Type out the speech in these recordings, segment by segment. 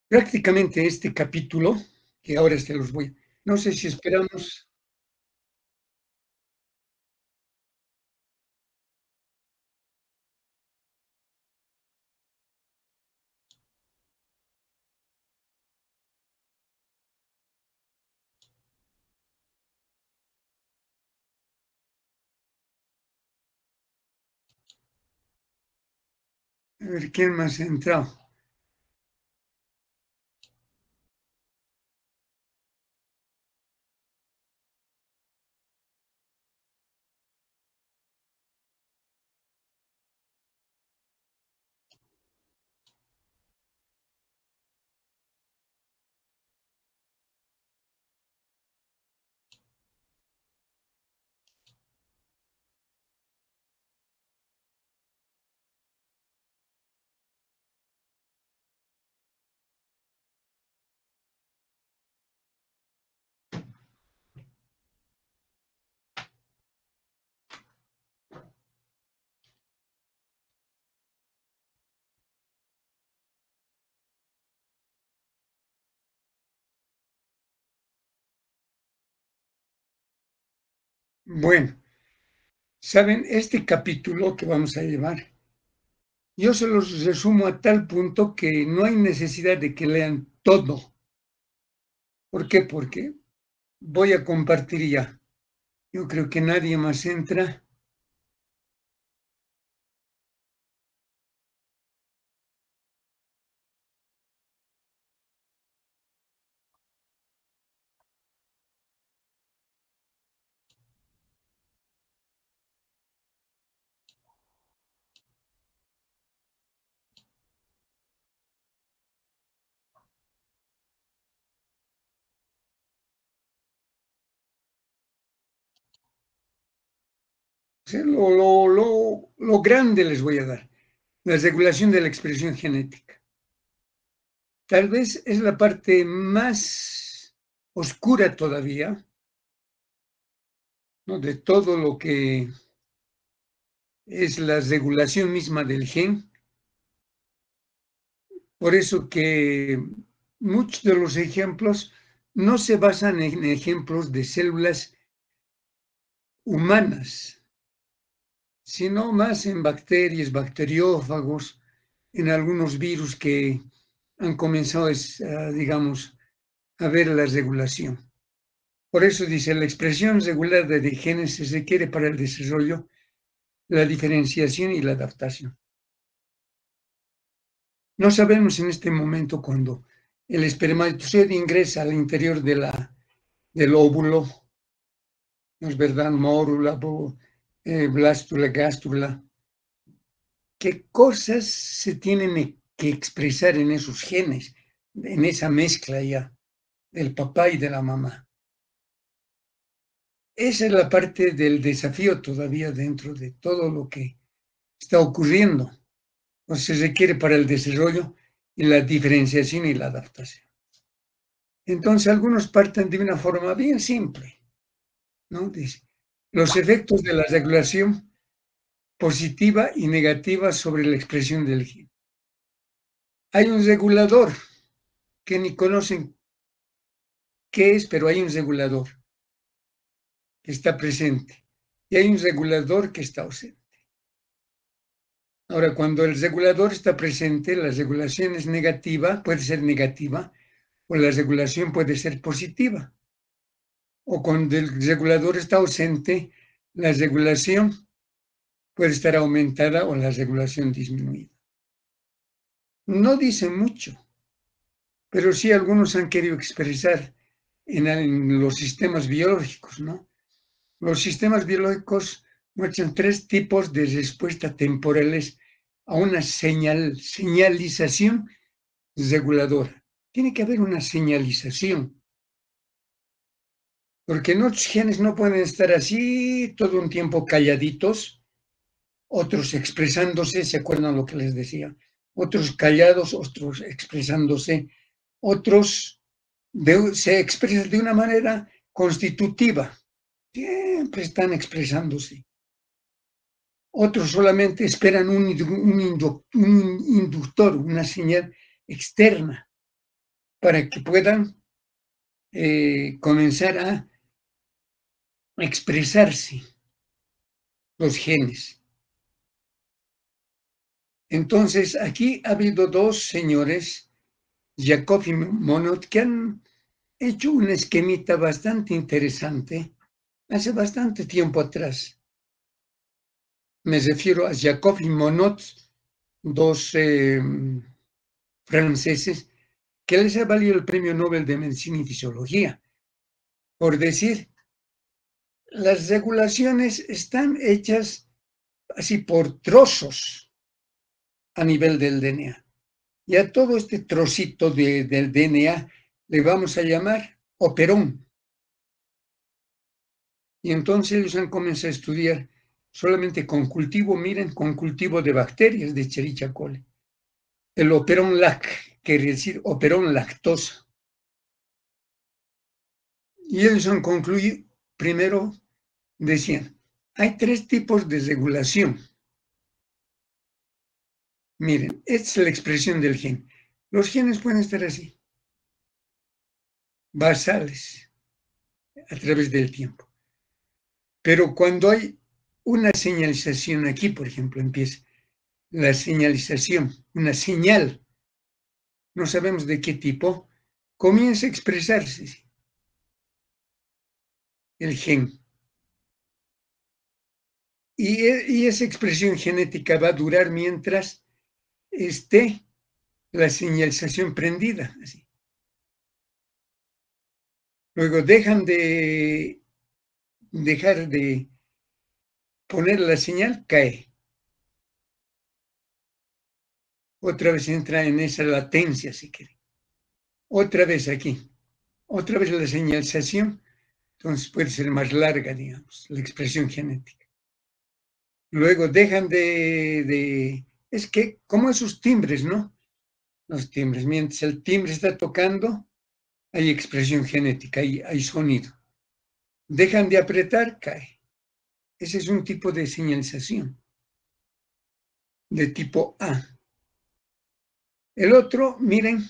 Prácticamente este capítulo, que ahora se los voy, no sé si esperamos. A ver quién más ha entrado. Bueno, saben, este capítulo que vamos a llevar, yo se los resumo a tal punto que no hay necesidad de que lean todo. ¿Por qué? Porque voy a compartir ya. Yo creo que nadie más entra. O sea, lo grande les voy a dar. La regulación de la expresión genética. Tal vez es la parte más oscura todavía, ¿no?, de todo lo que es la regulación misma del gen. Por eso que muchos de los ejemplos no se basan en ejemplos de células humanas, sino más en bacterias, bacteriófagos, en algunos virus que han comenzado, digamos, a ver la regulación. Por eso dice, la expresión regular de genes se requiere para el desarrollo, la diferenciación y la adaptación. No sabemos en este momento cuando el espermatozoide ingresa al interior del óvulo, ¿no es verdad? Mórula, blástula, gástrula. ¿Qué cosas se tienen que expresar en esos genes, en esa mezcla ya del papá y de la mamá? Esa es la parte del desafío todavía dentro de todo lo que está ocurriendo, o se requiere para el desarrollo y la diferenciación y la adaptación. Entonces, algunos parten de una forma bien simple, ¿no? Dice, los efectos de la regulación positiva y negativa sobre la expresión del gen. Hay un regulador que ni conocen qué es, pero hay un regulador que está presente y hay un regulador que está ausente. Ahora, cuando el regulador está presente, la regulación es negativa, puede ser negativa, o la regulación puede ser positiva. O cuando el regulador está ausente, la regulación puede estar aumentada o la regulación disminuida. No dice mucho, pero sí algunos han querido expresar en los sistemas biológicos, ¿no? Los sistemas biológicos muestran 3 tipos de respuesta temporales a una señalización reguladora. Tiene que haber una señalización, porque otros genes no pueden estar así todo un tiempo calladitos, otros expresándose, ¿se acuerdan lo que les decía? Otros callados, otros expresándose, otros se expresan de una manera constitutiva, siempre están expresándose. Otros solamente esperan un inductor, una señal externa. para que puedan comenzar a expresarse los genes. Entonces, aquí ha habido dos señores, Jacob y Monod, que han hecho un esquemita bastante interesante hace bastante tiempo atrás. Me refiero a Jacob y Monod, dos franceses, que les ha valido el Premio Nobel de Medicina y Fisiología, por decir, las regulaciones están hechas así por trozos a nivel del DNA. Y a todo este trocito del DNA le vamos a llamar operón. Y entonces ellos han comenzado a estudiar solamente con cultivo, miren, con cultivo de bacterias de Escherichia coli. El operón lac, quiere decir operón lactosa. Y ellos han concluido, primero decían, hay tres tipos de regulación. Miren, esta es la expresión del gen. Los genes pueden estar así, basales, a través del tiempo. Pero cuando hay una señalización aquí, por ejemplo, empieza la señalización, una señal, no sabemos de qué tipo, comienza a expresarse el gen. Y esa expresión genética va a durar mientras esté la señalización prendida. Así. Luego dejar de poner la señal, cae. Otra vez entra en esa latencia, si quiere. Otra vez aquí. Otra vez la señalización. Entonces puede ser más larga, digamos, la expresión genética. Luego dejan es que como esos timbres, ¿no? Los timbres, mientras el timbre está tocando, hay expresión genética, hay sonido. Dejan de apretar, cae. Ese es un tipo de señalización, de tipo A. El otro, miren,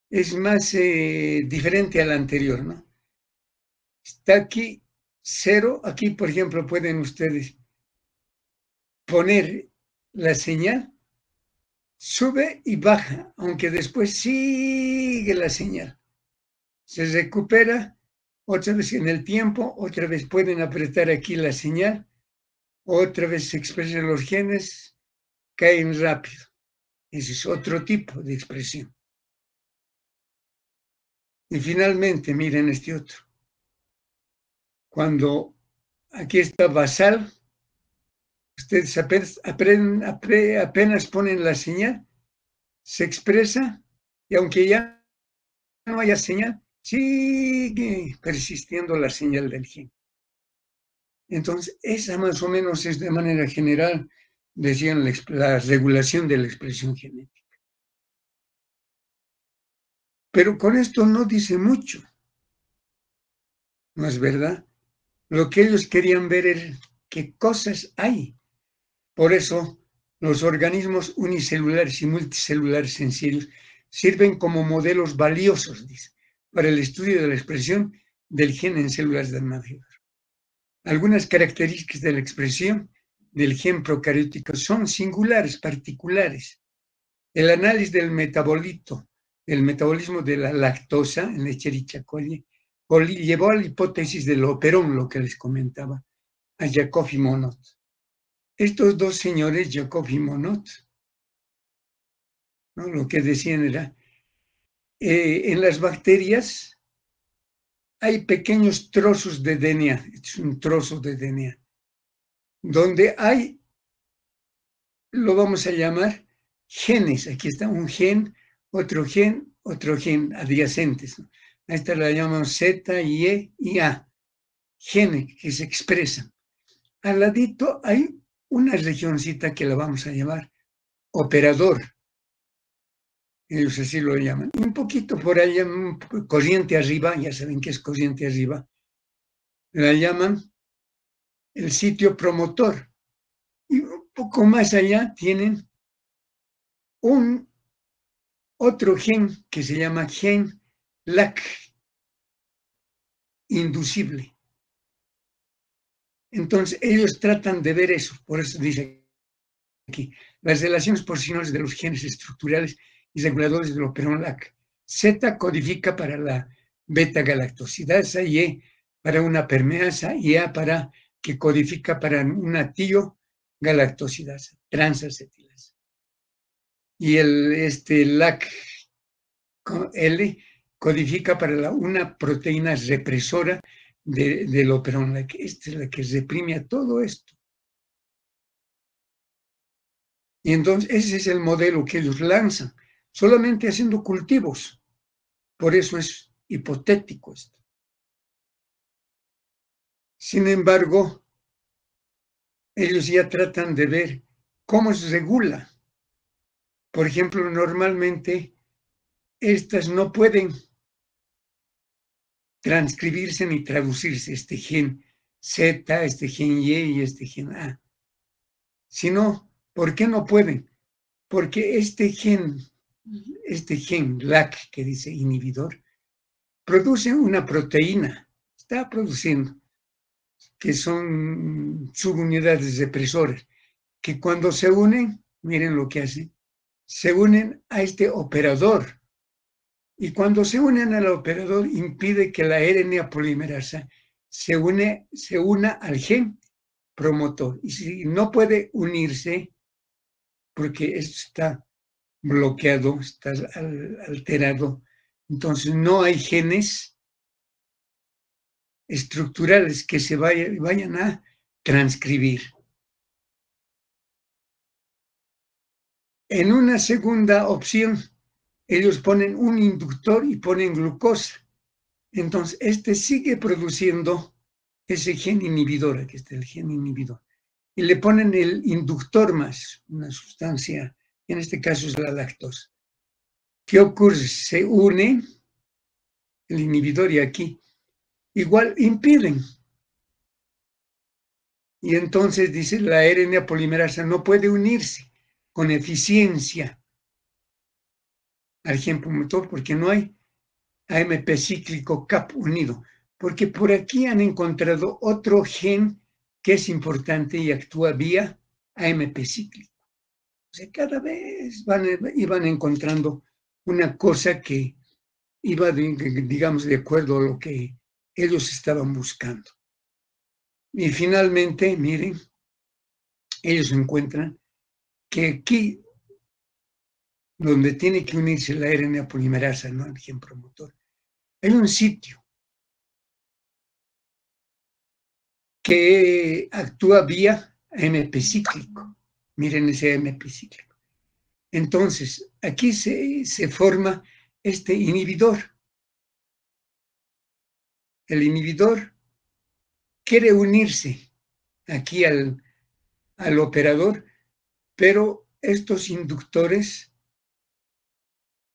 es más diferente al anterior, ¿no? Está aquí 0, aquí por ejemplo pueden ustedes poner la señal, sube y baja, aunque después sigue la señal. Se recupera otra vez en el tiempo, otra vez pueden apretar aquí la señal, otra vez se expresan los genes, caen rápido. Ese es otro tipo de expresión. Y finalmente, miren este otro. Cuando aquí está basal, ustedes apenas ponen la señal, se expresa y aunque ya no haya señal, sigue persistiendo la señal del gen. Entonces, esa más o menos es de manera general, decían, la regulación de la expresión genética. Pero con esto no dice mucho, ¿no es verdad? Lo que ellos querían ver era qué cosas hay. Por eso, los organismos unicelulares y multicelulares sencillos sirven como modelos valiosos, dice, para el estudio de la expresión del gen en células del madre. Algunas características de la expresión del gen procariótico son singulares, particulares. El análisis del metabolismo de la lactosa en Escherichia coli llevó a la hipótesis del operón, lo que les comentaba, a Jacob y Monod. Estos dos señores, Jacob y Monod, ¿no? Lo que decían era, en las bacterias hay pequeños trozos de DNA, es un trozo de DNA, donde hay, lo vamos a llamar genes. Aquí está un gen, otro gen adyacentes, ¿no? A esta la llamamos Z, Y y A, genes que se expresan. Al ladito hay una regioncita que la vamos a llamar operador. Ellos así lo llaman. Y un poquito por allá, corriente arriba, ya saben qué es corriente arriba, la llaman el sitio promotor. Y un poco más allá tienen un otro gen que se llama gen LAC, inducible. Entonces, ellos tratan de ver eso, por eso dice aquí, las relaciones posicionales de los genes estructurales y reguladores del operón LAC. Z codifica para la beta-galactosidasa, Y para una permeasa y A para que codifica para una tiogalactosidasa, transacetilasa. Y el LAC L codifica para una proteína represora del operón LAC. Esta es la que reprime a todo esto. Y entonces ese es el modelo que ellos lanzan, solamente haciendo cultivos. Por eso es hipotético esto. Sin embargo, ellos ya tratan de ver cómo se regula. Por ejemplo, normalmente estas no pueden transcribirse ni traducirse, este gen Z, este gen Y y este gen A. Sino, ¿por qué no pueden? Porque este gen LAC, que dice inhibidor, produce una proteína, está produciendo, que son subunidades represoras, que cuando se unen, miren lo que hacen, se unen a este operador. Y cuando se unen al operador, impide que la RNA polimerasa se una al gen promotor. Y si no puede unirse, porque esto está bloqueado, está alterado, entonces no hay genes estructurales que se vayan a transcribir. En una segunda opción, ellos ponen un inductor y ponen glucosa. Entonces, este sigue produciendo ese gen inhibidor, aquí está el gen inhibidor. Y le ponen el inductor más, una sustancia, en este caso es la lactosa. ¿Qué ocurre? Se une el inhibidor y aquí igual impiden. Y entonces dice la RNA polimerasa no puede unirse con eficiencia al gen promotor porque no hay AMP cíclico CAP unido, porque por aquí han encontrado otro gen que es importante y actúa vía AMP cíclico. O sea, cada vez iban encontrando una cosa que iba, digamos, de acuerdo a lo que ellos estaban buscando. Y finalmente, miren, ellos encuentran que aquí, donde tiene que unirse la RNA polimerasa, ¿no?, el gen promotor, hay un sitio que actúa vía AMP cíclico. Miren ese AMP cíclico. Entonces, aquí se forma este inhibidor. El inhibidor quiere unirse aquí al operador, pero estos inductores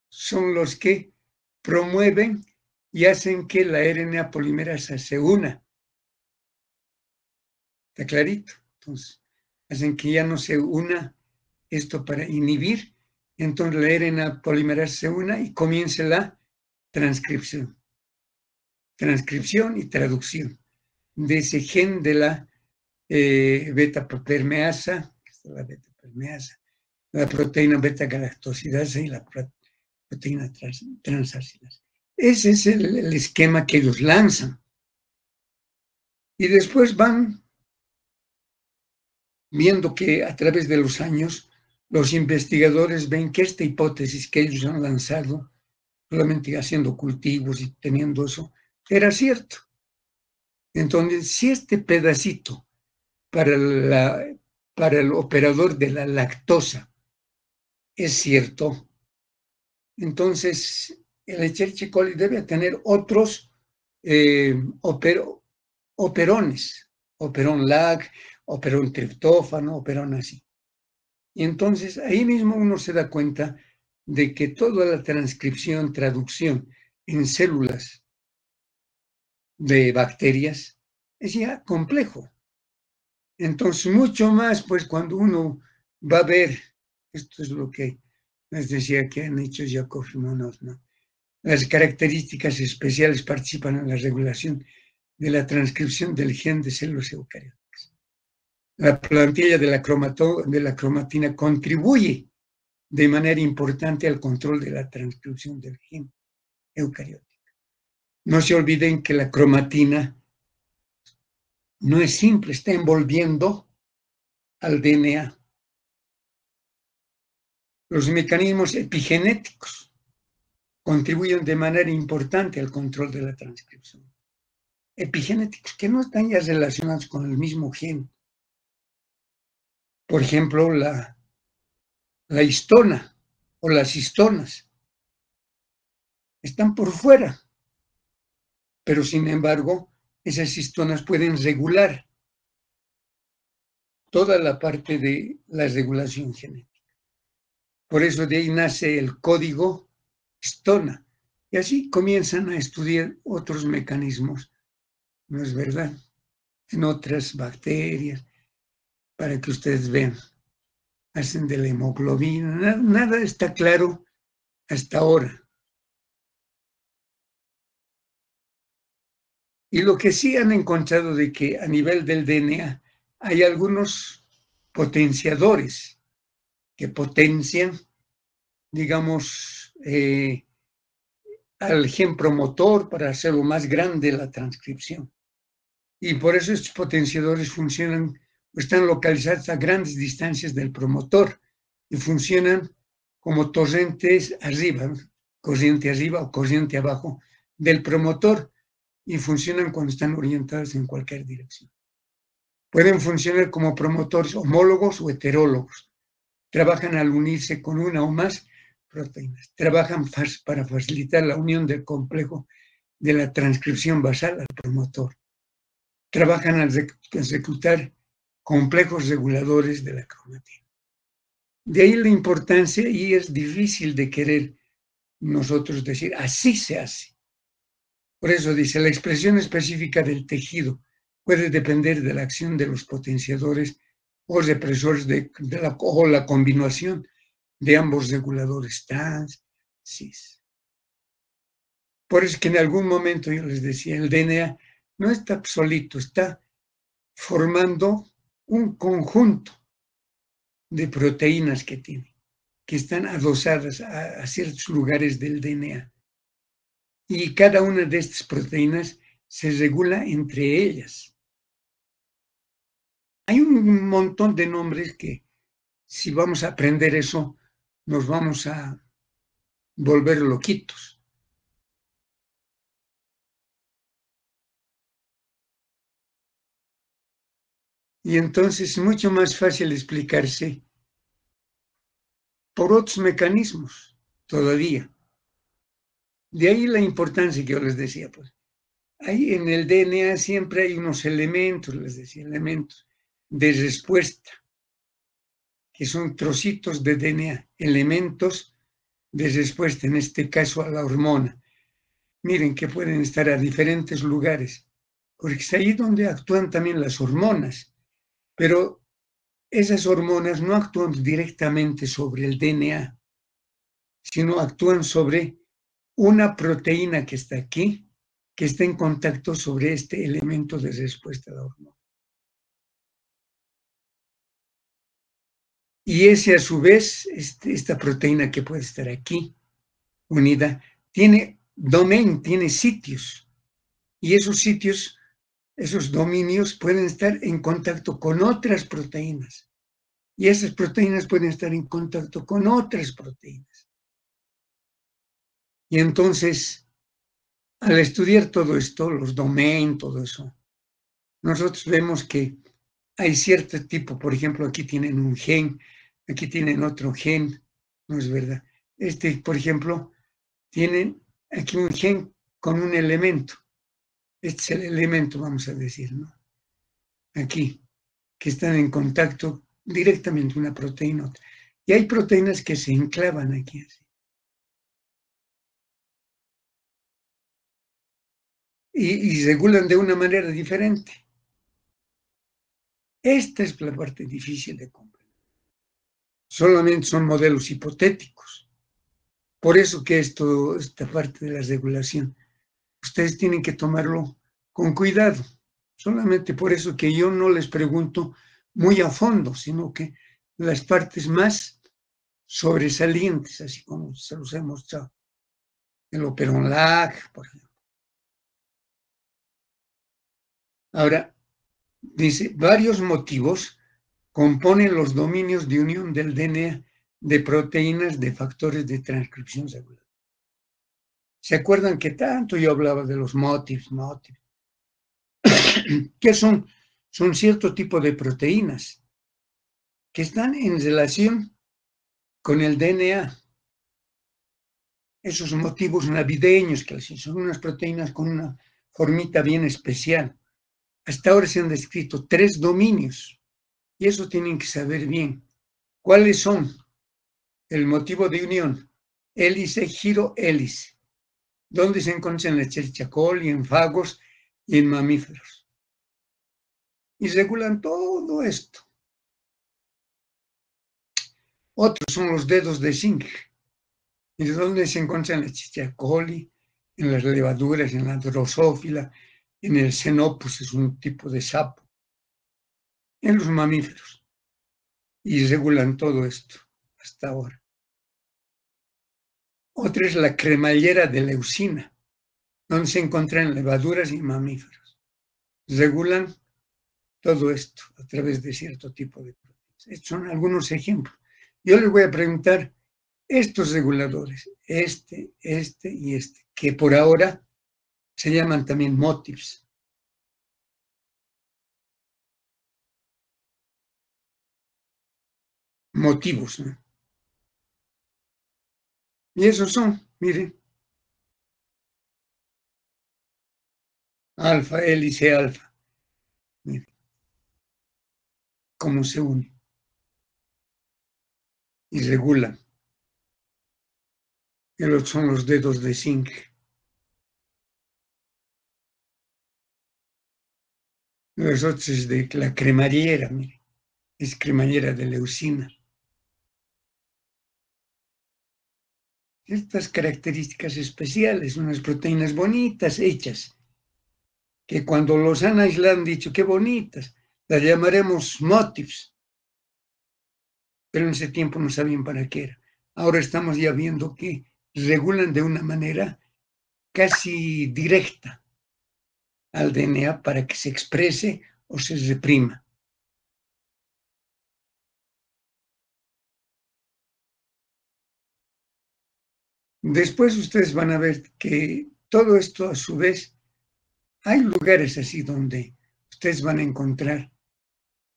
son los que promueven y hacen que la RNA polimerasa se una. ¿Está clarito? Entonces, hacen que ya no se una esto para inhibir, entonces la RNA polimerasa se una y comience la transcripción. Transcripción y traducción de ese gen de la beta-permeasa, la proteína beta-galactosidasa y la proteína transacinasa. Ese es el esquema que ellos lanzan. Y después van viendo que a través de los años los investigadores ven que esta hipótesis que ellos han lanzado, solamente haciendo cultivos y teniendo eso, era cierto. Entonces, si este pedacito para el operador de la lactosa es cierto, entonces el Escherichia coli debe tener otros operones, operón LAC, operón triptófano, operón así. Y entonces ahí mismo uno se da cuenta de que toda la transcripción, traducción en células de bacterias es ya complejo. Entonces, mucho más, pues cuando uno va a ver, esto es lo que les decía que han hecho Yakov y Monod, ¿no? Las características especiales participan en la regulación de la transcripción del gen de células eucarióticas. La plantilla de la cromatina contribuye de manera importante al control de la transcripción del gen eucariótico. No se olviden que la cromatina no es simple, está envolviendo al DNA. Los mecanismos epigenéticos contribuyen de manera importante al control de la transcripción. Epigenéticos que no están ya relacionados con el mismo gen. Por ejemplo, la histona o las histonas están por fuera, pero sin embargo, esas histonas pueden regular toda la parte de la regulación genética. Por eso de ahí nace el código histona. Y así comienzan a estudiar otros mecanismos, ¿no es verdad? En otras bacterias, para que ustedes vean. Hacen de la hemoglobina, nada está claro hasta ahora. Y lo que sí han encontrado de que a nivel del DNA hay algunos potenciadores que potencian, digamos, al gen promotor para hacerlo más grande la transcripción. Y por eso estos potenciadores funcionan, están localizados a grandes distancias del promotor y funcionan como torrentes arriba, corriente arriba o corriente abajo del promotor, y funcionan cuando están orientados en cualquier dirección. Pueden funcionar como promotores homólogos o heterólogos. Trabajan al unirse con una o más proteínas. Trabajan para facilitar la unión del complejo de la transcripción basal al promotor. Trabajan al ejecutar complejos reguladores de la cromatina. De ahí la importancia, y es difícil de querer nosotros decir, así se hace. Por eso dice, la expresión específica del tejido puede depender de la acción de los potenciadores o represores o la combinación de ambos reguladores trans, cis. Por eso que en algún momento yo les decía, el DNA no está solito, está formando un conjunto de proteínas que tiene, que están adosadas a ciertos lugares del DNA. Y cada una de estas proteínas se regula entre ellas. Hay un montón de nombres que, si vamos a aprender eso, nos vamos a volver loquitos. Y entonces es mucho más fácil explicarse por otros mecanismos todavía. De ahí la importancia que yo les decía, pues. Ahí en el DNA siempre hay unos elementos, les decía, elementos de respuesta, que son trocitos de DNA, elementos de respuesta, en este caso a la hormona. Miren que pueden estar a diferentes lugares, porque es ahí donde actúan también las hormonas, pero esas hormonas no actúan directamente sobre el DNA, sino actúan sobre una proteína que está aquí, que está en contacto sobre este elemento de respuesta a la hormona. Y ese a su vez, esta proteína que puede estar aquí, unida, tiene domain, tiene sitios. Y esos sitios, esos dominios pueden estar en contacto con otras proteínas. Y esas proteínas pueden estar en contacto con otras proteínas. Y entonces, al estudiar todo esto, los domain, todo eso, nosotros vemos que hay cierto tipo, por ejemplo, aquí tienen un gen, aquí tienen otro gen, ¿no es verdad? Por ejemplo, tienen aquí un gen con un elemento. Este es el elemento, vamos a decir, ¿no? Aquí, que están en contacto directamente una proteína. Y hay proteínas que se enclavan aquí así. Y regulan de una manera diferente. Esta es la parte difícil de comprender. solamente son modelos hipotéticos. Por eso que esta parte de la regulación, ustedes tienen que tomarlo con cuidado. Solamente por eso que yo no les pregunto muy a fondo, sino que las partes más sobresalientes, así como se los he mostrado. El operón lag, por ejemplo. Ahora, dice, varios motivos componen los dominios de unión del DNA de proteínas de factores de transcripción celular. ¿Se acuerdan que tanto yo hablaba de los motifs? ¿Qué son? Son cierto tipo de proteínas que están en relación con el DNA. Esos motivos navideños, que son unas proteínas con una formita bien especial. Hasta ahora se han descrito 3 dominios y eso tienen que saber bien. ¿Cuáles son? El motivo de unión, hélice, giro, hélice. ¿Dónde se encuentra? En la Escherichia coli, en fagos y en mamíferos. Y regulan todo esto. Otros son los dedos de zinc. ¿Y de dónde se encuentra? En la Escherichia coli, en las levaduras, en la drosófila, en el Xenopus, es un tipo de sapo, en los mamíferos. Y regulan todo esto hasta ahora. Otra es la cremallera de leucina, donde se encuentran levaduras y mamíferos. Regulan todo esto a través de cierto tipo de proteínas. Estos son algunos ejemplos. Yo les voy a preguntar estos reguladores, este y este, que por ahora se llaman también motifs. Motivos, ¿no? Y esos son, miren, alfa, hélice, alfa. Miren cómo se unen y regulan. Y los son los dedos de zinc. Los otros es de la cremallera, miren, es cremallera de leucina. Estas características especiales, unas proteínas bonitas hechas, que cuando los han aislado han dicho, qué bonitas, las llamaremos motifs, pero en ese tiempo no sabían para qué era. Ahora estamos ya viendo que regulan de una manera casi directa al DNA para que se exprese o se reprima. Después ustedes van a ver que todo esto a su vez, hay lugares así donde ustedes van a encontrar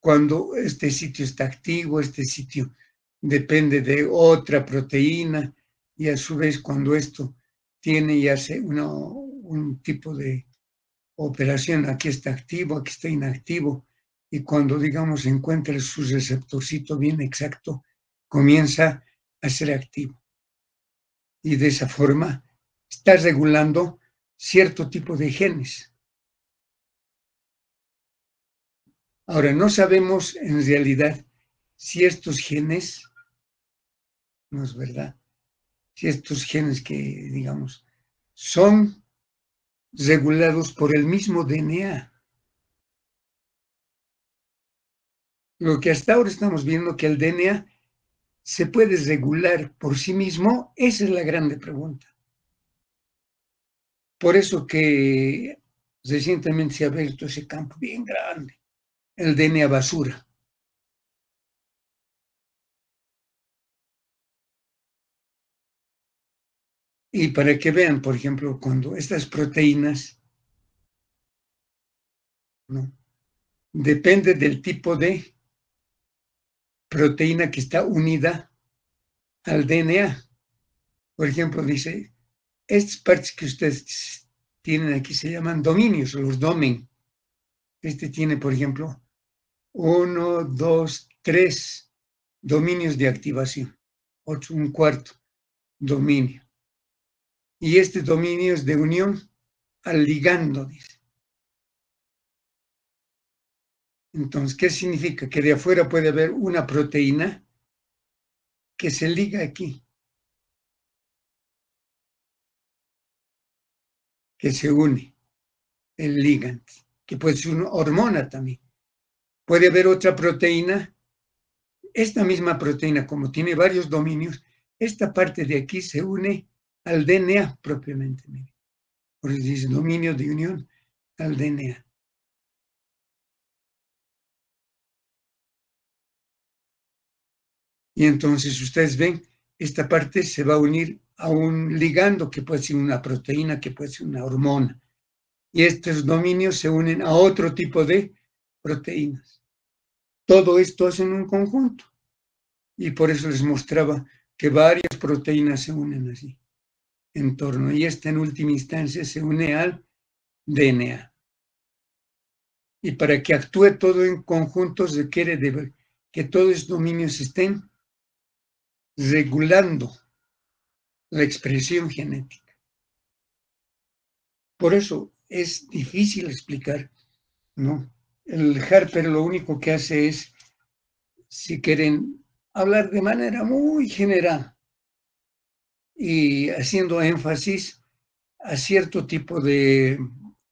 cuando este sitio está activo, este sitio depende de otra proteína y a su vez cuando esto tiene y hace un tipo de operación, aquí está activo, aquí está inactivo y cuando digamos encuentra su receptorcito bien exacto, comienza a ser activo. Y de esa forma está regulando cierto tipo de genes. Ahora, no sabemos en realidad si estos genes, no es verdad, si estos genes que, digamos, son regulados por el mismo DNA. Lo que hasta ahora estamos viendo que el DNA se puede regular por sí mismo, esa es la grande pregunta. Por eso que recientemente se ha abierto ese campo bien grande, el DNA basura. Y para que vean, por ejemplo, cuando estas proteínas, ¿no? Depende del tipo de proteína que está unida al DNA. Por ejemplo, dice, estas partes que ustedes tienen aquí se llaman dominios, los domen. Este tiene, por ejemplo, 1, 2, 3 dominios de activación, un cuarto dominio. Y este dominio es de unión al ligando, dice. Entonces, ¿qué significa? Que de afuera puede haber una proteína que se liga aquí, que se une, el ligand, que puede ser una hormona también. Puede haber otra proteína. Esta misma proteína, como tiene varios dominios, esta parte de aquí se une al DNA propiamente. Por eso dice dominio de unión al DNA. Y entonces ustedes ven, esta parte se va a unir a un ligando que puede ser una proteína, que puede ser una hormona. Y estos dominios se unen a otro tipo de proteínas. Todo esto es en un conjunto. Y por eso les mostraba que varias proteínas se unen así en torno. Y esta en última instancia se une al DNA. Y para que actúe todo en conjunto se quiere que todos los dominios estén regulando la expresión genética. Por eso es difícil explicar, ¿no? El Harper lo único que hace es, si quieren, hablar de manera muy general y haciendo énfasis a cierto tipo de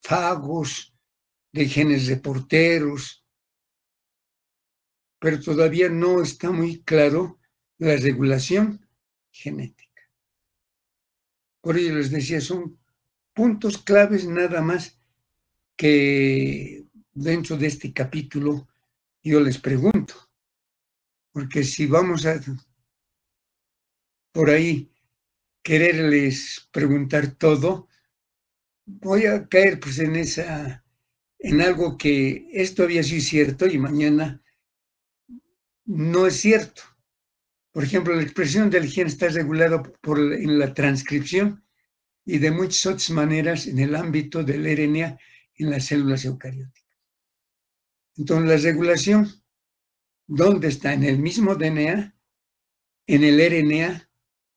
fagos, de genes reporteros, pero todavía no está muy claro la regulación genética. Por ello les decía, son puntos claves nada más que dentro de este capítulo yo les pregunto, porque si vamos a por ahí quererles preguntar todo, voy a caer pues en algo que esto había sido cierto y mañana no es cierto. Por ejemplo, la expresión del gen está regulada en la transcripción y de muchas otras maneras en el ámbito del RNA en las células eucarióticas. Entonces, la regulación, ¿dónde está? En el mismo DNA, en el RNA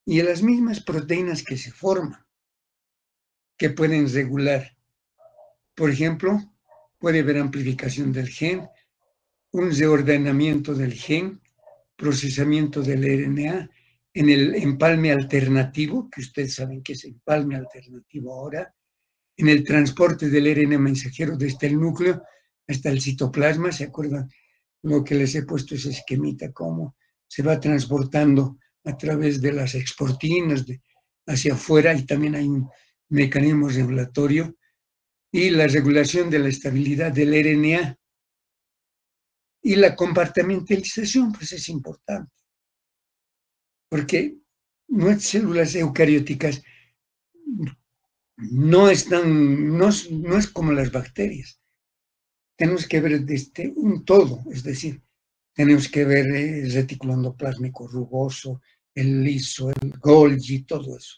y en las mismas proteínas que se forman, que pueden regular. Por ejemplo, puede haber amplificación del gen, un reordenamiento del gen, procesamiento del RNA, en el empalme alternativo, que ustedes saben que es empalme alternativo ahora, en el transporte del RNA mensajero desde el núcleo hasta el citoplasma. ¿Se acuerdan lo que les he puesto ese esquemita? Cómo se va transportando a través de las exportinas hacia afuera, y también hay un mecanismo regulatorio, y la regulación de la estabilidad del RNA y la compartimentalización, pues es importante, porque nuestras células eucarióticas no es como las bacterias. Tenemos que ver desde un todo, es decir, tenemos que ver el retículo endoplásmico rugoso, el liso, el Golgi, todo eso.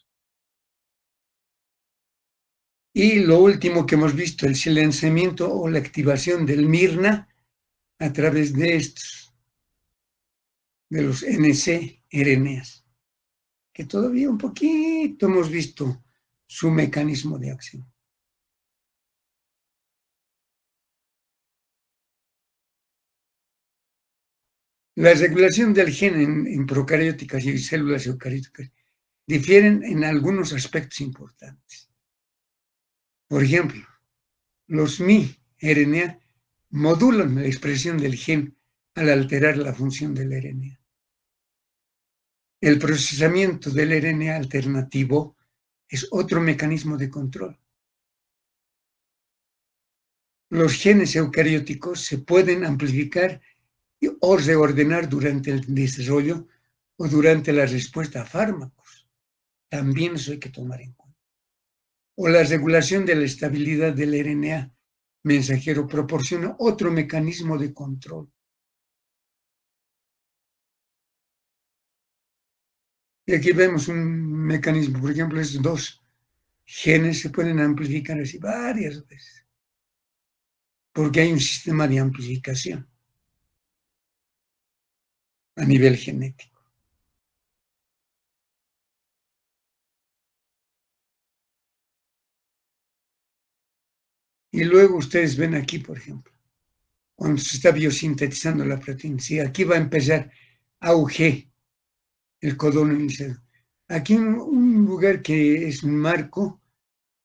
Y lo último que hemos visto, el silenciamiento o la activación del Mirna a través de estos, de los NC-RNAs, que todavía un poquito hemos visto su mecanismo de acción. La regulación del gen en procarióticas y células eucarióticas difieren en algunos aspectos importantes. Por ejemplo, los miRNA modulan la expresión del gen al alterar la función del RNA. El procesamiento del RNA alternativo es otro mecanismo de control. Los genes eucarióticos se pueden amplificar o reordenar durante el desarrollo o durante la respuesta a fármacos. También eso hay que tomar en cuenta. O la regulación de la estabilidad del RNA mensajero proporciona otro mecanismo de control. Y aquí vemos un mecanismo, por ejemplo, estos dos genes se pueden amplificar así varias veces, porque hay un sistema de amplificación a nivel genético. Y luego ustedes ven aquí, por ejemplo, cuando se está biosintetizando la proteína, si aquí va a empezar AUG, el codón iniciado. Aquí un lugar que es un marco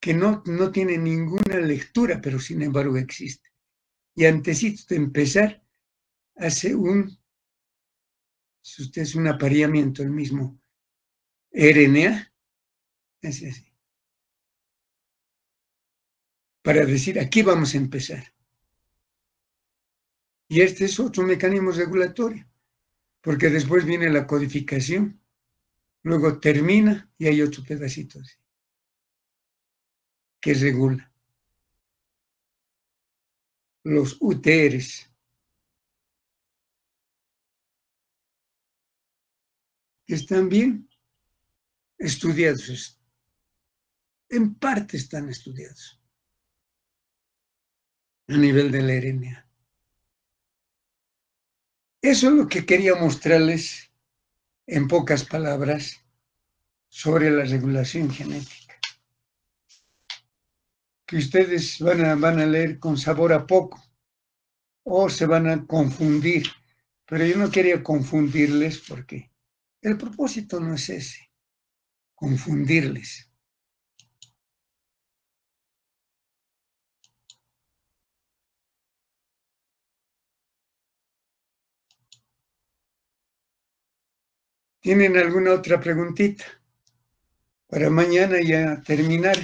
que no tiene ninguna lectura, pero sin embargo existe. Y antesito de empezar, hace si usted es un apareamiento, el mismo RNA, es así, para decir, aquí vamos a empezar. Y este es otro mecanismo regulatorio, porque después viene la codificación, luego termina y hay otro pedacito así, que regula. Los UTRs. Están bien estudiados, en parte están estudiados a nivel del RNA. Eso es lo que quería mostrarles en pocas palabras sobre la regulación genética. Que ustedes van a leer con sabor a poco o se van a confundir, pero yo no quería confundirles porque el propósito no es ese, confundirles. ¿Tienen alguna otra preguntita? Para mañana ya terminar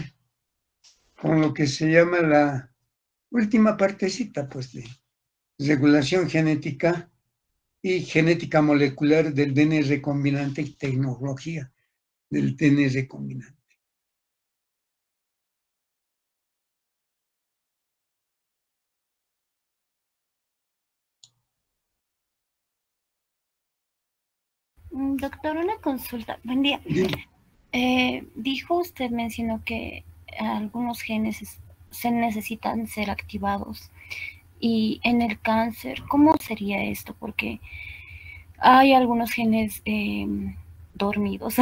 con lo que se llama la última partecita, pues, de regulación genética y genética molecular del DNA recombinante y tecnología del DNA recombinante. Doctor, una consulta. Buen día. Dijo usted, mencionó que algunos genes se necesitan ser activados. Y en el cáncer, ¿cómo sería esto? Porque hay algunos genes dormidos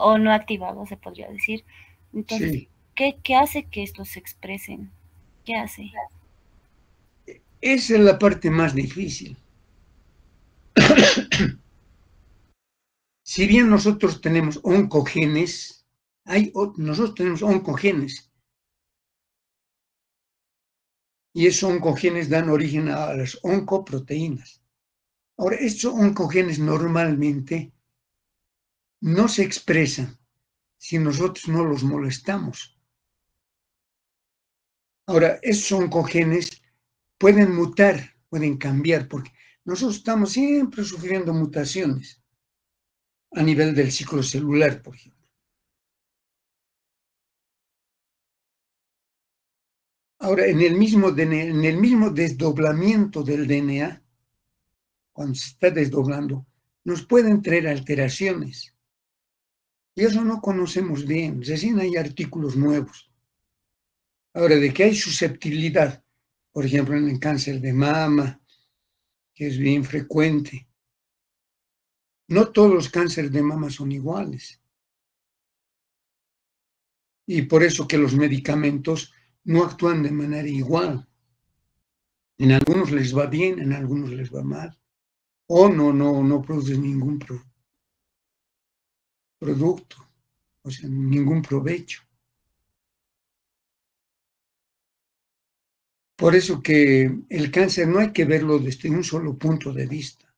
o no activados, se podría decir. Entonces, Sí. ¿qué hace que estos se expresen? ¿Qué hace? Esa es la parte más difícil. Si bien nosotros tenemos oncogenes, nosotros tenemos oncogenes. Y esos oncogenes dan origen a las oncoproteínas. Ahora, estos oncogenes normalmente no se expresan si nosotros no los molestamos. Ahora, esos oncogenes pueden mutar, pueden cambiar, porque nosotros estamos siempre sufriendo mutaciones a nivel del ciclo celular, por ejemplo. Ahora, en el mismo desdoblamiento del DNA, cuando se está desdoblando, nos pueden traer alteraciones. Y eso no conocemos bien, recién hay artículos nuevos. Ahora, de que hay susceptibilidad, por ejemplo, en el cáncer de mama, que es bien frecuente. No todos los cánceres de mama son iguales. Y por eso que los medicamentos no actúan de manera igual. En algunos les va bien, en algunos les va mal. O no producen ningún producto, o sea, ningún provecho. Por eso que el cáncer no hay que verlo desde un solo punto de vista.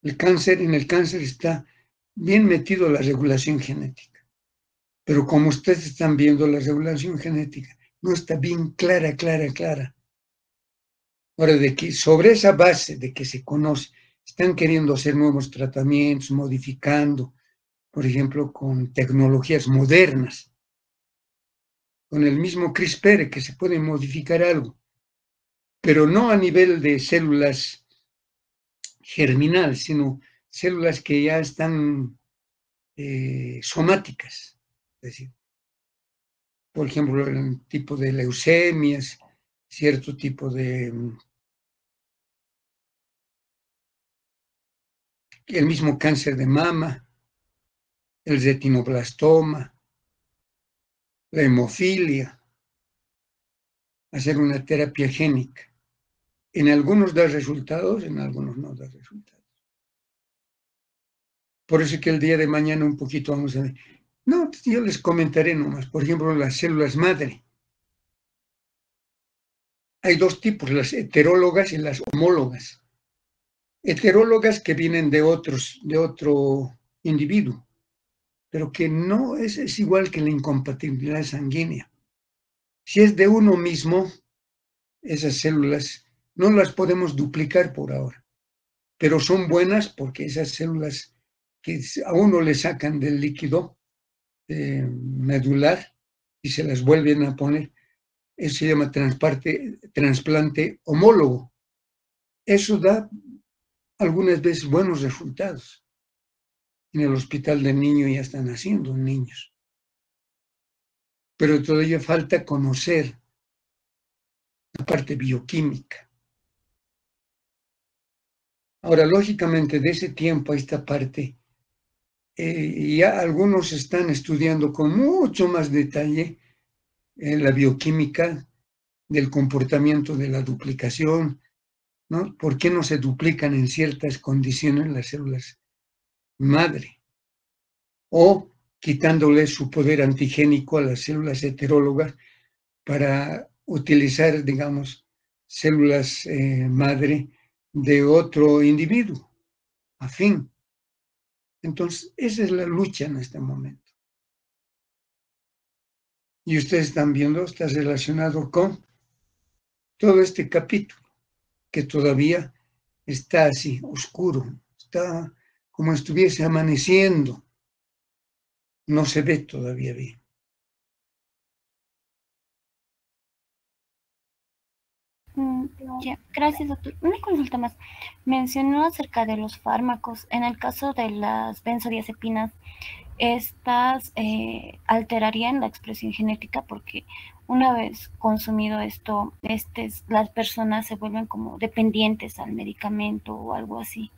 En el cáncer está bien metido la regulación genética. Pero como ustedes están viendo, la regulación genética no está bien clara. Ahora, de que sobre esa base de que se conoce, están queriendo hacer nuevos tratamientos, modificando, por ejemplo, con tecnologías modernas, con el mismo CRISPR que se puede modificar algo, pero no a nivel de células germinales, sino células que ya están somáticas, es decir, por ejemplo, el tipo de leucemias, cierto tipo de, el mismo cáncer de mama, el retinoblastoma, la hemofilia, hacer una terapia génica. En algunos da resultados, en algunos no da resultados. Por eso que el día de mañana un poquito vamos a ver. No, yo les comentaré nomás. Por ejemplo, las células madre. Hay dos tipos, las heterólogas y las homólogas. Heterólogas que vienen de otro individuo, pero que no es igual que la incompatibilidad sanguínea. Si es de uno mismo, esas células no las podemos duplicar por ahora, pero son buenas porque esas células que a uno le sacan del líquido medular y se las vuelven a poner, eso se llama trasplante homólogo. Eso da algunas veces buenos resultados. En el hospital del niño ya están haciendo niños. Pero todavía falta conocer la parte bioquímica. Ahora, lógicamente, de ese tiempo a esta parte, ya algunos están estudiando con mucho más detalle la bioquímica del comportamiento de la duplicación, ¿no? ¿Por qué no se duplican en ciertas condiciones las células madre? O quitándole su poder antigénico a las células heterólogas para utilizar, digamos, células madre de otro individuo, afín. Entonces, esa es la lucha en este momento. Y ustedes están viendo, está relacionado con todo este capítulo, que todavía está así, oscuro, está como estuviese amaneciendo, no se ve todavía bien. Ya, gracias, doctor. Una consulta más. Mencionó acerca de los fármacos. En el caso de las benzodiazepinas, estas alterarían la expresión genética porque una vez consumido esto, las personas se vuelven como dependientes al medicamento o algo así.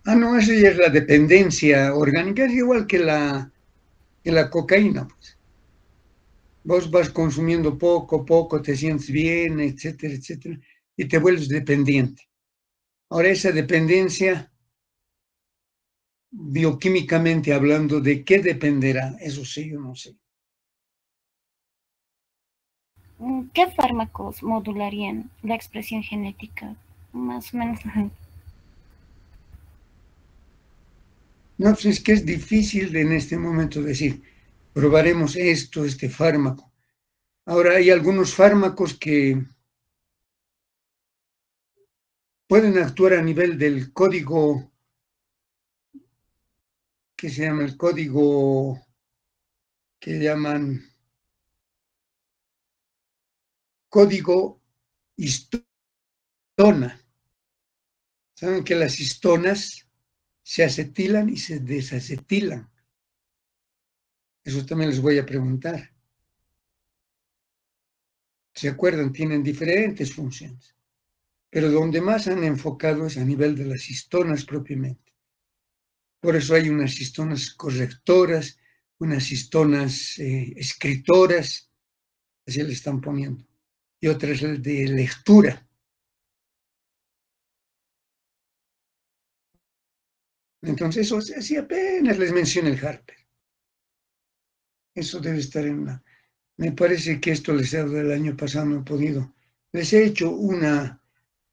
No, eso ya es la dependencia orgánica, es igual que la cocaína, pues. Vos vas consumiendo poco a poco, te sientes bien, etcétera, etcétera, y te vuelves dependiente. Ahora, esa dependencia, bioquímicamente hablando, ¿de qué dependerá? Eso sí, yo no sé. ¿Qué fármacos modularían la expresión genética? Más o menos. No, pues es que es difícil en este momento decir, probaremos este fármaco. Ahora, hay algunos fármacos que pueden actuar a nivel del código, que se llama el código, que llaman código histona. Saben que las histonas se acetilan y se desacetilan. Eso también les voy a preguntar. ¿Se acuerdan? Tienen diferentes funciones. Pero donde más han enfocado es a nivel de las histonas propiamente. Por eso hay unas histonas correctoras, unas histonas escritoras, así le están poniendo, y otras de lectura. Entonces, eso así apenas les menciona el Harper. Eso debe estar en una... Me parece que esto les he dado el año pasado, no he podido. Les he hecho una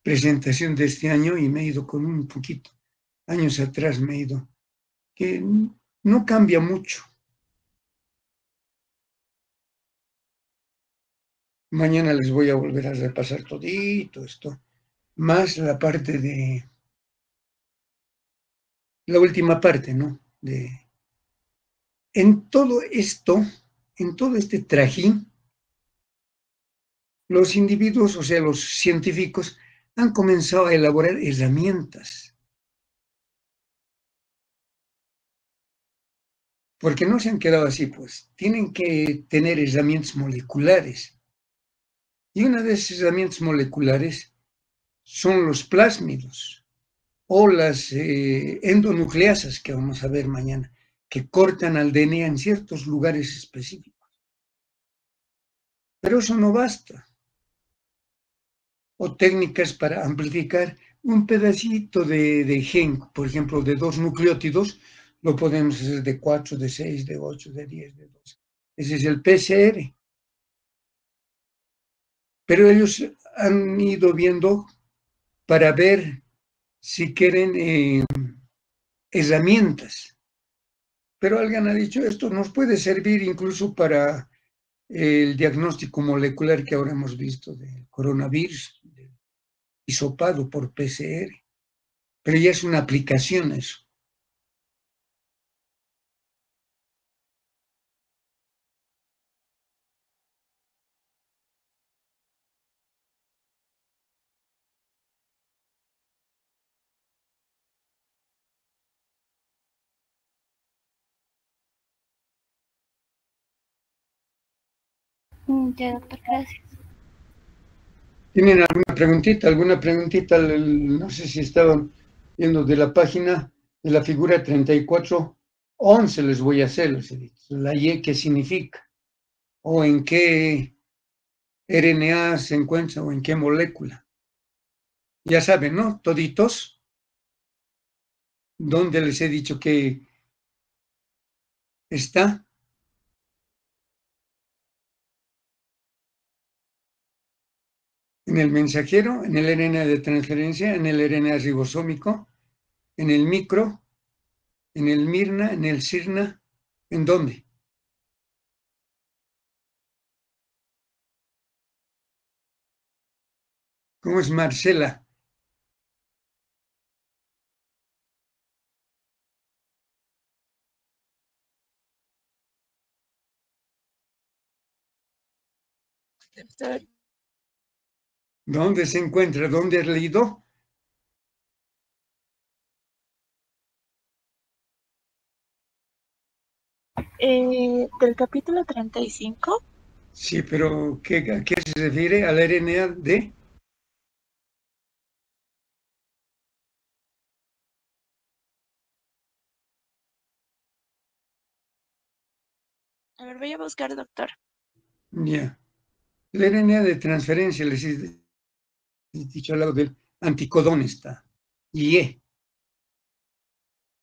presentación de este año y me he ido con un poquito. Años atrás me he ido. Que no cambia mucho. Mañana les voy a volver a repasar todito esto, más la parte de... La última parte, ¿no? En todo esto, en todo este trajín, los individuos, o sea, los científicos, han comenzado a elaborar herramientas. Porque no se han quedado así, pues. Tienen que tener herramientas moleculares. Y una de esas herramientas moleculares son los plásmidos o las endonucleasas que vamos a ver mañana, que cortan al DNA en ciertos lugares específicos. Pero eso no basta. O técnicas para amplificar un pedacito de gen, por ejemplo, de 2 nucleótidos, lo podemos hacer de 4, de 6, de 8, de 10, de 12. Ese es el PCR. Pero ellos han ido viendo para ver si quieren herramientas. Pero alguien ha dicho, esto nos puede servir incluso para el diagnóstico molecular que ahora hemos visto del coronavirus, del hisopado por PCR. Pero ya es una aplicación eso. Ya, doctor, gracias. ¿Tienen alguna preguntita? ¿Alguna preguntita? No sé si estaban viendo de la página de la figura 3411, les voy a hacer. La Y, ¿qué significa? ¿O en qué RNA se encuentra o en qué molécula? Ya saben, ¿no? Toditos. ¿Dónde les he dicho que está? En el mensajero, en el RNA de transferencia, en el RNA ribosómico, en el micro, en el mirna, en el sirna. ¿En dónde? ¿Cómo es Marcela? ¿Dónde se encuentra? ¿Dónde has leído? Del capítulo 35. Sí, pero ¿a qué se refiere? ¿Al RNA de? A ver, voy a buscar, doctor. Ya. El RNA de transferencia, les he dicho al lado del anticodón está. Y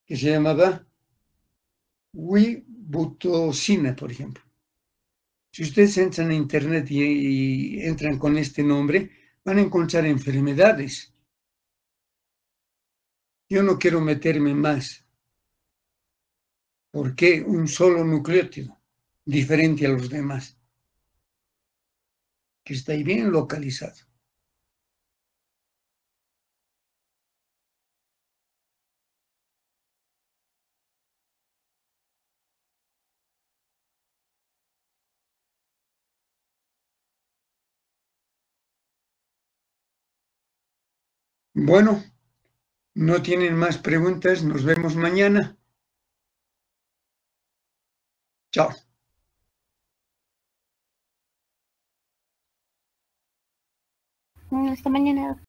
que se llamaba wibutosina, por ejemplo. Si ustedes entran a internet y entran con este nombre, van a encontrar enfermedades. Yo no quiero meterme más. ¿Por qué un solo nucleótido diferente a los demás? Que está ahí bien localizado. Bueno, no tienen más preguntas. Nos vemos mañana. Chao. Hasta mañana.